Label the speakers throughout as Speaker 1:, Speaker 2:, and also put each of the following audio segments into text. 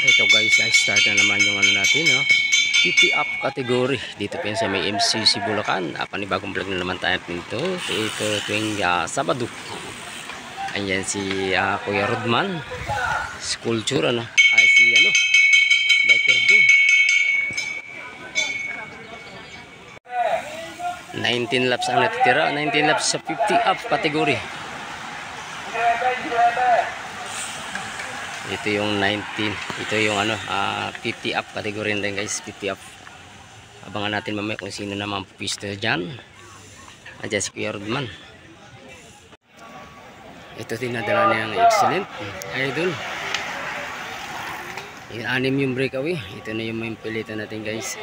Speaker 1: Ito guys, ay start na naman yung ano natin, no? 50 up category. Dito pa yun sa may MCC Bulacan. Panibagong vlog na naman tayo nito. Ito tuwing Sabado. Ayan si Kuya Rodman. Sculpture, ano? Ay si ano? Biker doon. 19 laps ang natitira. 19 laps sa 50 up category. Ito yung 19. Ito yung ano, 50 up category din guys. 50 up. Abangan natin mamaya kung sino naman pisto dyan. Adyan si Kuya Rodman. Ito dinadala niya ang excellent. Idol. Yung 6 yung breakaway. Ito na yung main pilitan natin guys.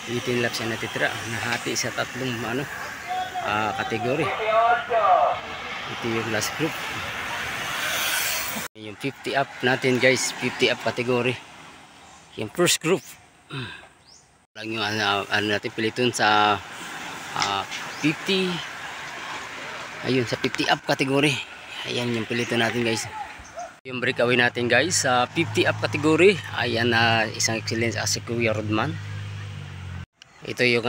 Speaker 1: 18 laps yung natitira. Nahati sa tatlong ano, category. Ito yung last group. Yung 50 up natin guys. 50 up category. Yung first group. Lang yung ano natin piliton sa 50. Ayun sa 50 up category. Ayan yung piliton natin guys. Yung breakaway natin guys sa 50 up category. Ayan isang excellence si Kuya Rodman. Ito yung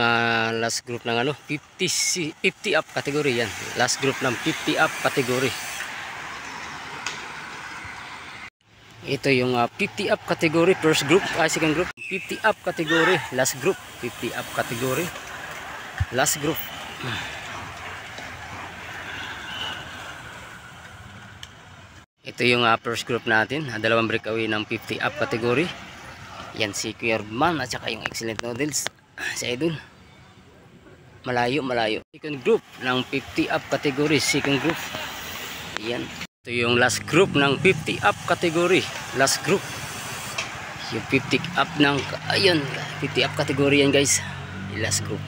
Speaker 1: last group ng ano 50 up category yan. Last group ng 50 up category. Ito yung 50 up category first group, second group, 50 up category, last group, 50 up category, last group. Ito yung first group natin, dalawang breakaway ng 50 up category. Yan si Kuya Rodman at saka yung excellent noodles sa idol. Malayo. Second group ng 50 up category, second group. Yan. Ito yung last group ng 50 up category. Last group. Yung 50 up ng ayun, 50 up category yan guys. Last group.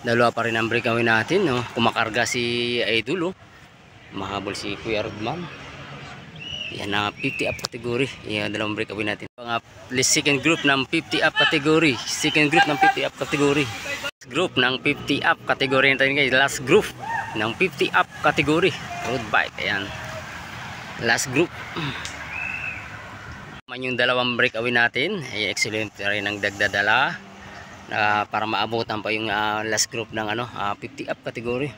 Speaker 1: Dalawa pa rin ang breakaway natin, no? Kumakarga si Idol, oh. Mahabol si Kuya Rodman. Yan na 50 up category. Yan dalawang breakaway natin. Second group ng 50 up category. Second group ng 50 up category. Group ng 50 up category natin guys. Last group ng 50 up category road bike. Ayan last group. Yung dalawang breakaway natin ay excellent rin ang dagdadala para maabutan pa yung last group ng ano 50 up category.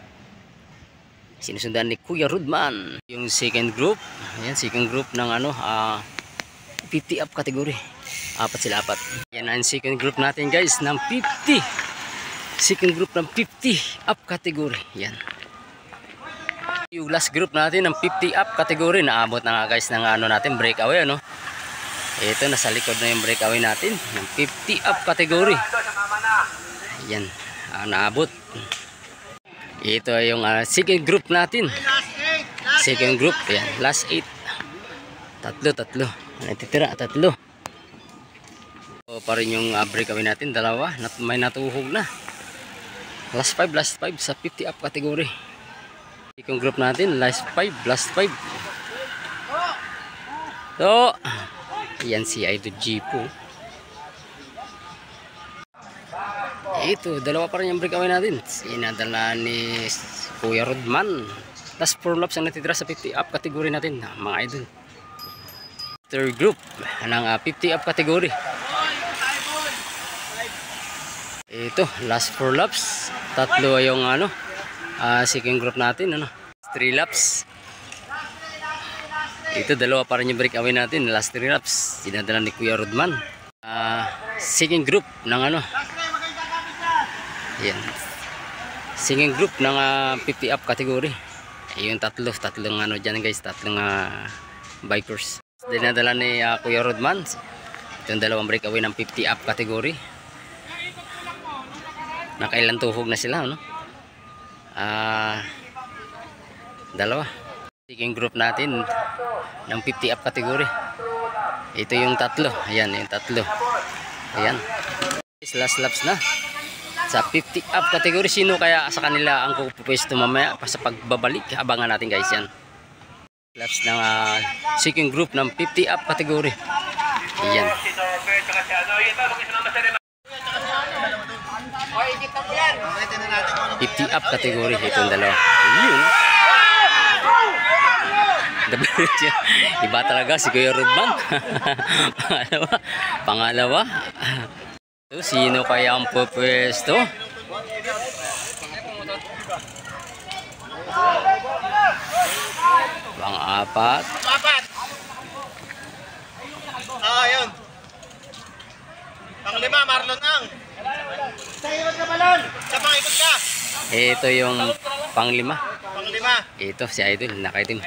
Speaker 1: Sinusundan ni Kuya Rodman yung second group. Ayan second group ng ano 50 up category. Apat. Yan ang second group natin guys ng 50. Second group ng 50 up category. Yan. Yung last group natin ng 50 up category, naabot na nga guys ng ano natin breakaway, ano. Ito nasa likod na yung breakaway natin ng 50 up category. Yan, naabot. Ito yung second group natin. Second group, yan, last 8. Tatlo. Natitira, tatlo. So, pa rin yung breakaway natin, dalawa. May natuhog na. Last 5 sa 50 up category. Second group natin, last 5. So, yan si Idol Jeepo. Ito, dalawa pa rin yung breakaway natin. Sinadala ni Kuya Rodman. Last 4 laps ang natitira sa 50 up category natin, mga idol. Third group ng 50 up category. Ito, last 4 laps. Tatlo yung ano, second group natin, ano, 3 laps. Ito, dalawa pa rin yung breakaway natin, last 3 laps. Sinadala ni Kuya Rodman. Second group ng ano, yan. Second group ng 50 up category. Yung tatlong ano dyan guys, tatlong bikers. Dinadala ni Kuya Rodman. Itong dalawang breakaway ng 50 up category. Nakailan tuhog na sila, no? Dalawa. Second group natin ng 50 up category. Ito yung tatlo. Ayan, yung tatlo. Ayan. Last laps na. Sa 50 up category, sino kaya sa kanila ang pupwesto mamaya pa sa pagbabalik? Abangan natin guys yan. Laps ng second group ng 50 up category. Ayan. 50 up category itong dalawa. Ayun. Iba talaga si Kuya Rudman. Pangalawa. So, sino kaya ang pupwesto? Pang-apat.
Speaker 2: Yun. Pang-lima, Marlon Ang. Sa ikot ka, Balon. Sa pang-ikot ka.
Speaker 1: Ito yung pang-lima.
Speaker 2: Pang-lima.
Speaker 1: Ito si Idol, nakaitim.